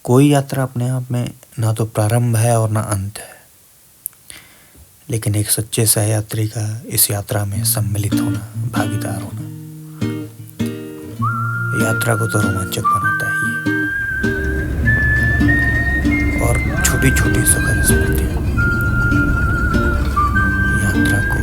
कोई यात्रा अपने आप में ना तो प्रारंभ है और ना अंत है, लेकिन एक सच्चे सहयात्री का इस यात्रा में सम्मिलित होना, भागीदार होना, यात्रा को तो रोमांचक बनाता ही है। और छोटी छोटी सुखद स्मृतियाँ यात्रा को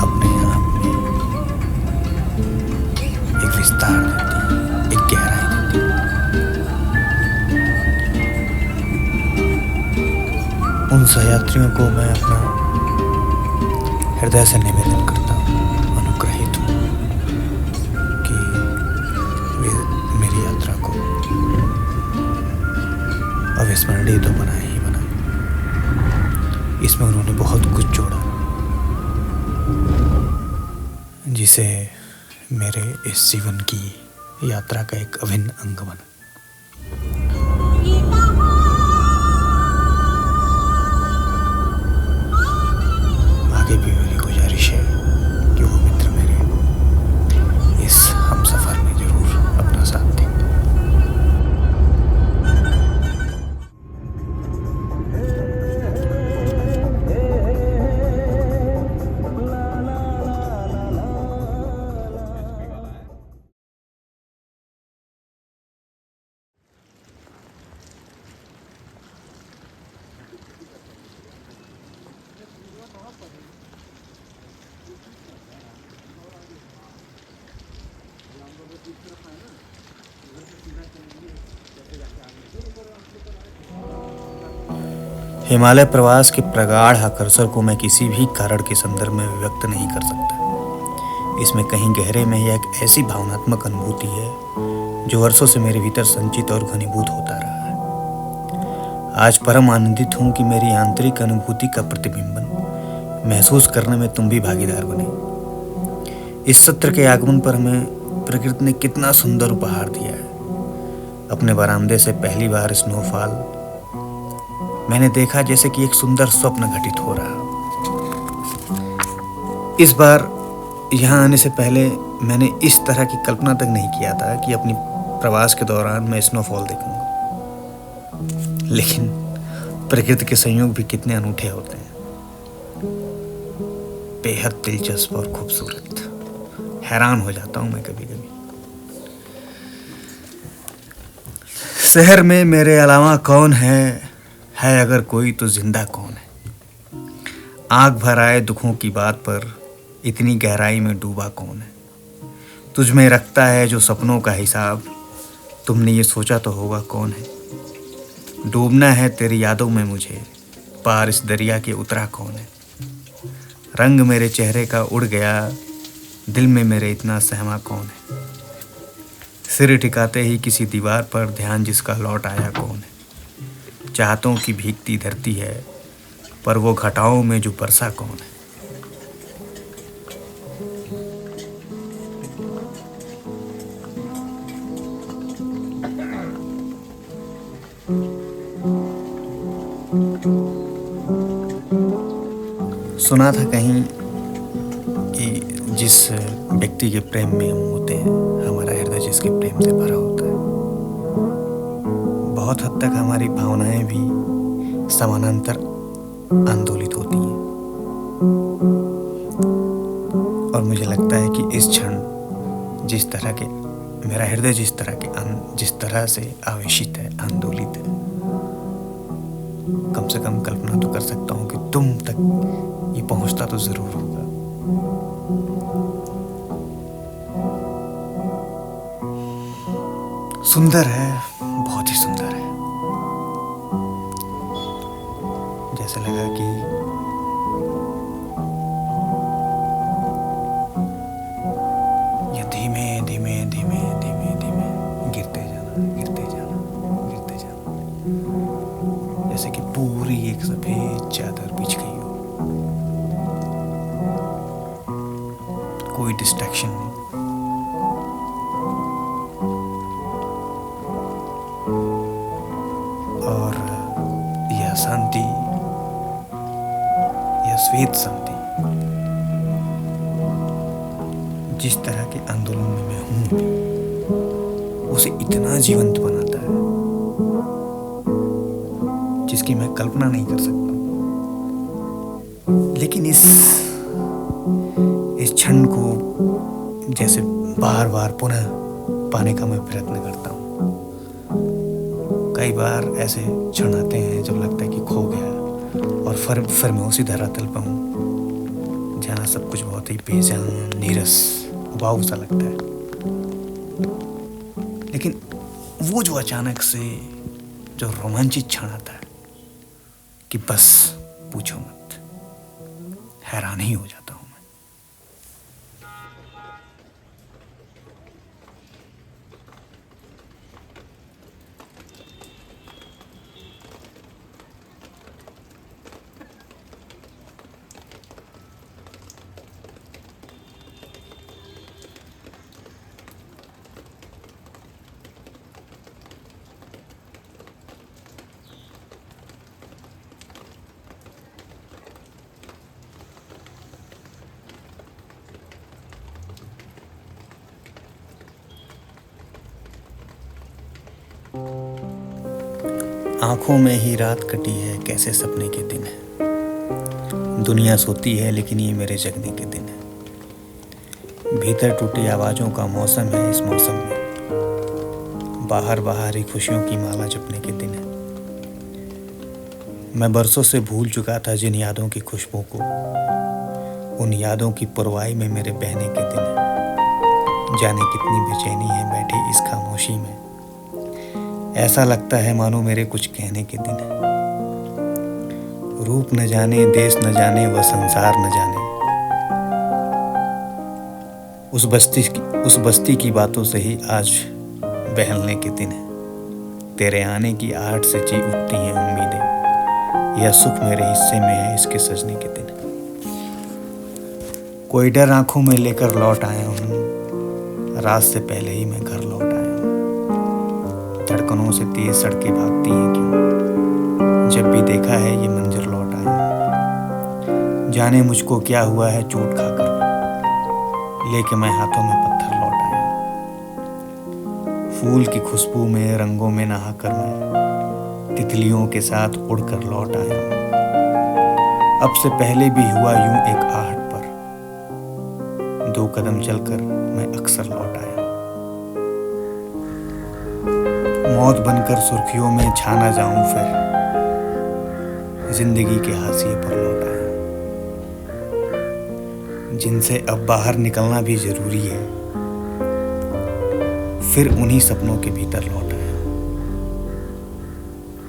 अपने आप में एक विस्तार देती है, एक गहराई देती है। उन सहयात्रियों को मैं अपना हृदय से निवेदन करता हूँ, अनुग्रहित हूँ कि वे मेरी यात्रा को अविस्मरणीय तो बनाए ही बनाए। इसमें उन्होंने बहुत कुछ जोड़ा जिसे मेरे इस जीवन की यात्रा का एक अभिन्न अंग बना। आगे भी मेरी गुजारिश है कि वो मित्र मेरे इस हमसफर में जरूर अपना साथ दें। हिमालय प्रवास के प्रगाढ़ आकर्षण को मैं किसी भी कारण के संदर्भ में व्यक्त नहीं कर सकता। इसमें कहीं गहरे में यह एक ऐसी भावनात्मक अनुभूति है जो वर्षों से मेरे भीतर संचित और घनीभूत होता रहा है। आज परम आनंदित हूँ कि मेरी आंतरिक अनुभूति का प्रतिबिंबन महसूस करने में तुम भी भागीदार बने। इस सत्र के आगमन पर हमें प्रकृति ने कितना सुंदर उपहार दिया है। अपने बरामदे से पहली बार स्नोफॉल मैंने देखा जैसे कि एक सुंदर स्वप्न घटित हो रहा। इस बार यहाँ आने से पहले मैंने इस तरह की कल्पना तक नहीं किया था कि अपनी प्रवास के दौरान मैं स्नोफॉल देखूंगा। लेकिन प्रकृति के संयोग भी कितने अनूठे होते हैं, बेहद दिलचस्प और खूबसूरत। हैरान हो जाता हूँ मैं कभी कभी। शहर में मेरे अलावा कौन है अगर कोई तो जिंदा कौन है। आंख भर आए दुखों की बात पर इतनी गहराई में डूबा कौन है। तुझ में रखता है जो सपनों का हिसाब, तुमने ये सोचा तो होगा कौन है। डूबना है तेरी यादों में मुझे, पार इस दरिया के उतरा कौन है। रंग मेरे चेहरे का उड़ गया, दिल में मेरे इतना सहमा कौन है। सिर टिकाते ही किसी दीवार पर ध्यान जिसका लौट आया कौन है। चाहतों की भीगती धरती है, पर वो घटाओं में जो बरसा कौन है। सुना था कहीं कि जिस व्यक्ति के प्रेम में हम होते हैं, हमारा हृदय जिसके प्रेम से भरा होता है, बहुत हद तक हमारी भावनाएं भी समानांतर आंदोलित होती हैं। और मुझे लगता है कि इस क्षण जिस तरह के मेरा हृदय जिस तरह से आवेशित है, आंदोलित है, कम से कम कल्पना तो कर सकता हूँ कि तुम तक ये पहुँचता तो जरूर होगा। सुंदर है, बहुत ही सुंदर है। जैसे लगा कि ये धीमे धीमे धीमे धीमे धीमे गिरते जाना, गिरते जाना, गिरते जाना, जैसे कि पूरी एक सफेद चादर बिछ गई हो। कोई डिस्ट्रैक्शन नहीं। और यह शांति, यह श्वेत शांति जिस तरह के आंदोलन में मैं हूँ, उसे इतना जीवंत बनाता है जिसकी मैं कल्पना नहीं कर सकता। लेकिन इस क्षण को जैसे बार बार पुनः पाने का मैं प्रयत्न करता हूँ। कई बार ऐसे क्षण आते हैं जब लगता है कि खो गया और फिर मैं उसी धरातल पर हूँ जहाँ सब कुछ बहुत ही बेजान, नीरस, उबाऊ सा लगता है। लेकिन वो जो अचानक से जो रोमांचित क्षण आता है कि बस पूछो मत, हैरान ही हो जाता हूँ मैं। आंखों में ही रात कटी है, कैसे सपने के दिन है। दुनिया सोती है लेकिन ये मेरे जगने के दिन है। भीतर टूटी आवाज़ों का मौसम है इस मौसम में। बाहर ही खुशियों की माला जपने के दिन है। मैं बरसों से भूल चुका था जिन यादों की खुशबू को। उन यादों की पुरवाई में मेरे बहने के दिन है। जाने कितनी बेचैनी है बैठी इस खामोशी में। ऐसा लगता है मानो मेरे कुछ कहने के दिन है। रूप न जाने, देश न जाने, वह संसार न जाने। उस बस्ती की बातों से ही आज बहलने के दिन है। तेरे आने की आहट से जी उठती हैं उम्मीदें। यह सुख मेरे हिस्से में है, इसके सजने के दिन है। कोई डर आंखों में लेकर लौट आया हूँ। रात से पहले ही मैं घर लौट आया हूँ। धड़कनों से तेज सड़कें भागती हैं क्यों? जब भी देखा है ये मंजर लौट आया। जाने मुझको क्या हुआ है चोट खाकर, लेके मैं हाथों में पत्थर लौट आया। फूल की खुशबू में, रंगों में नहाकर मैं तितलियों के साथ उड़कर लौट आया। अब से पहले भी हुआ यूं एक आहट पर। 2 कदम चलकर मैं अक्सर लौट आया। मौत बनकर सुर्खियों में छा ना जाऊं फिर, जिंदगी के हाशिए पर लौट आया। जिनसे अब बाहर निकलना भी जरूरी है, फिर उन्हीं सपनों के भीतर लौट आया।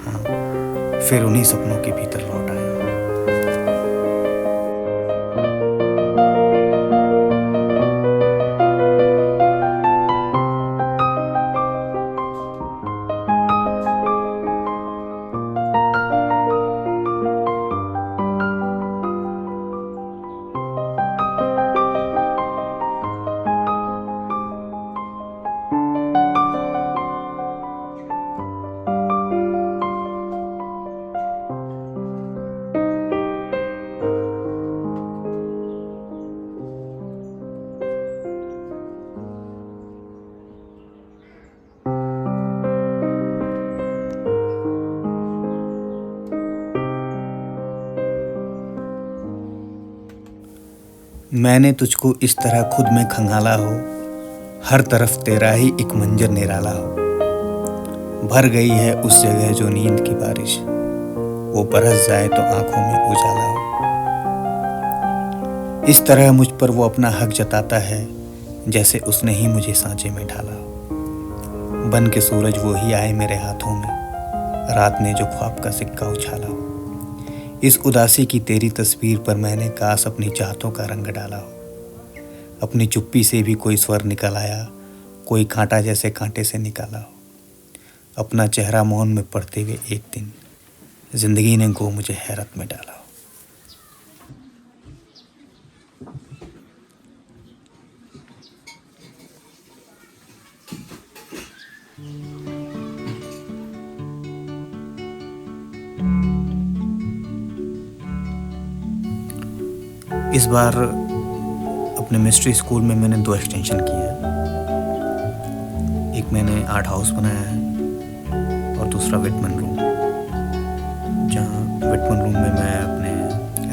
हाँ, फिर उन्हीं सपनों के भीतर लौट आया। मैंने तुझको इस तरह खुद में खंगाला हो, हर तरफ तेरा ही एक मंजर निराला हो। भर गई है उस जगह जो नींद की बारिश, वो बरस जाए तो आंखों में उजाला हो। इस तरह मुझ पर वो अपना हक जताता है, जैसे उसने ही मुझे सांचे में ढाला हो। बन के सूरज वो ही आए मेरे हाथों में, रात ने जो ख्वाब का सिक्का उछाला हो। इस उदासी की तेरी तस्वीर पर मैंने काश अपनी चाहतों का रंग डाला हो। अपनी चुप्पी से भी कोई स्वर निकल आया, कोई कांटा जैसे कांटे से निकाला हो। अपना चेहरा मौन में पड़ते हुए एक दिन जिंदगी ने गो मुझे हैरत में डाला हो। इस बार अपने मिस्ट्री स्कूल में मैंने 2 एक्सटेंशन किए हैं। एक मैंने आर्ट हाउस बनाया है और दूसरा विटमन रूम। विटमन रूम में मैं अपने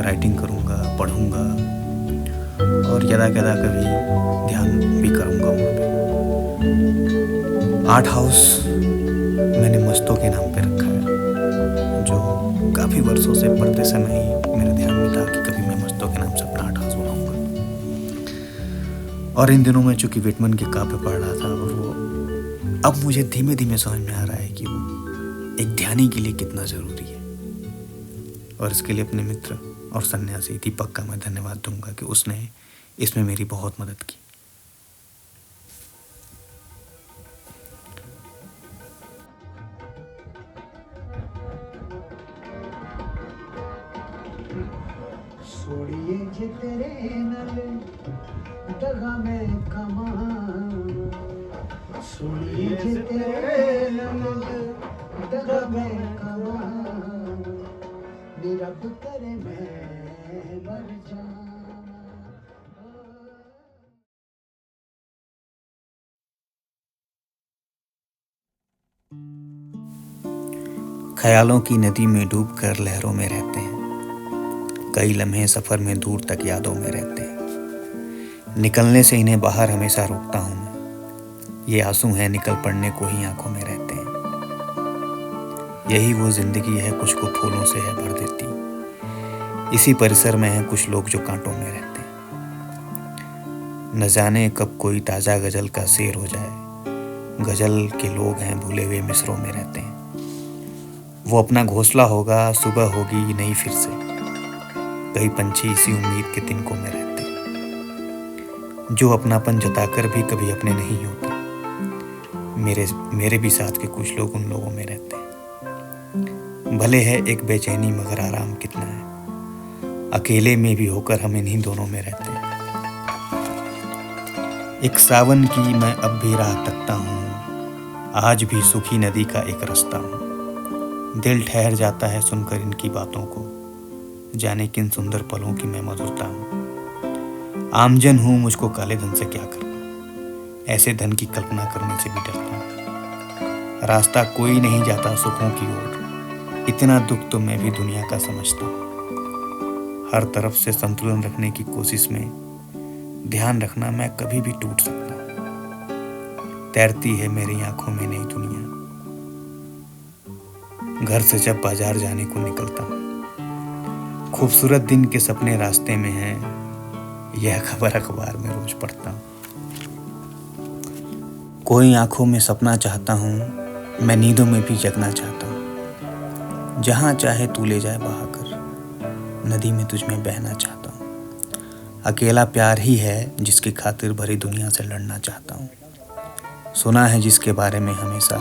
राइटिंग करूँगा, पढ़ूँगा और यदा कदा कभी ध्यान भी करूँगा वहाँ पे। आर्ट हाउस मैंने मस्तों के नाम पे रखा है, जो काफ़ी वर्षों से पढ़ते समय ही मेरे ध्यान में था कि कभी मैं मस्तों के नाम से अपना आर्ट हाउस बनाऊँगा। और इन दिनों में चूँकि विटमन के काव्य पढ़ रहा था और वो अब मुझे धीमे धीमे समझ में आ रहा है कि वो एक ध्यानी के लिए कितना ज़रूरी है। और इसके लिए अपने मित्र और सन्यासी दीपक का मैं धन्यवाद दूंगा कि उसने इसमें मेरी बहुत मदद की। सोड़िए जे तेरे नल दगा में कमान, सोड़िए जे तेरे नल दगा में कमान, निरब करे मैं मर जाना। ख्यालों की नदी में डूबकर लहरों में रहते हैं, कई लम्हे सफ़र में दूर तक यादों में रहते हैं। निकलने से इन्हें बाहर हमेशा रोकता हूँ मैं, ये आंसू हैं निकल पड़ने को ही आंखों में रहते हैं। यही वो जिंदगी है कुछ को फूलों से है भर देती, इसी परिसर में हैं कुछ लोग जो कांटों में रहते हैं। न जाने कब कोई ताज़ा गज़ल का शेर हो जाए, गज़ल के लोग हैं भूले हुए मिसरों में रहते हैं। वो अपना घोंसला होगा, सुबह होगी नहीं फिर से, कई पंछी इसी उम्मीद के तिनकों में रहते हैं, जो अपनापन जताकर भी कभी अपने नहीं होते। मेरे भी साथ के कुछ लोग उन लोगों में रहते हैं। भले है एक बेचैनी मगर आराम कितना है, अकेले में भी होकर हम इन्हीं दोनों में रहते हैं। एक सावन की मैं अब भी राह तकता हूँ, आज भी सूखी नदी का एक रास्ता हूँ। दिल ठहर जाता है सुनकर इनकी बातों को, जाने किन सुंदर पलों की मैं मधुरता हूँ। आमजन हूँ, मुझको काले धन से क्या करना, ऐसे धन की कल्पना करने से भी डरता हूँ। रास्ता कोई नहीं जाता सुखों की ओर, इतना दुख तो मैं भी दुनिया का समझता हूँ। हर तरफ से संतुलन रखने की कोशिश में ध्यान रखना मैं कभी भी टूट सकता हूँ। तैरती है मेरी आंखों में नई दुनिया, घर से जब बाजार जाने को निकलता हूँ। खूबसूरत दिन के सपने रास्ते में हैं, यह खबर अखबार में रोज पढ़ता हूँ। कोई आंखों में सपना चाहता हूँ, मैं नींदों में भी जगना चाहता हूँ। जहाँ चाहे तू ले जाए बहाकर, नदी में तुझ में बहना चाहता हूँ। अकेला प्यार ही है जिसकी खातिर भरी दुनिया से लड़ना चाहता हूँ। सुना है जिसके बारे में हमेशा,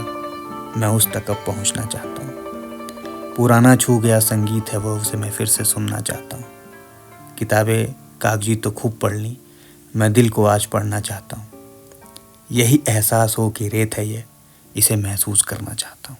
मैं उस तक अब पहुँचना चाहता हूँ। पुराना छू गया संगीत है वो, उसे मैं फिर से सुनना चाहता हूँ। किताबें कागजी तो खूब पढ़ ली, मैं दिल को आज पढ़ना चाहता हूँ। यही एहसास हो कि रेत है ये, इसे महसूस करना चाहता हूँ।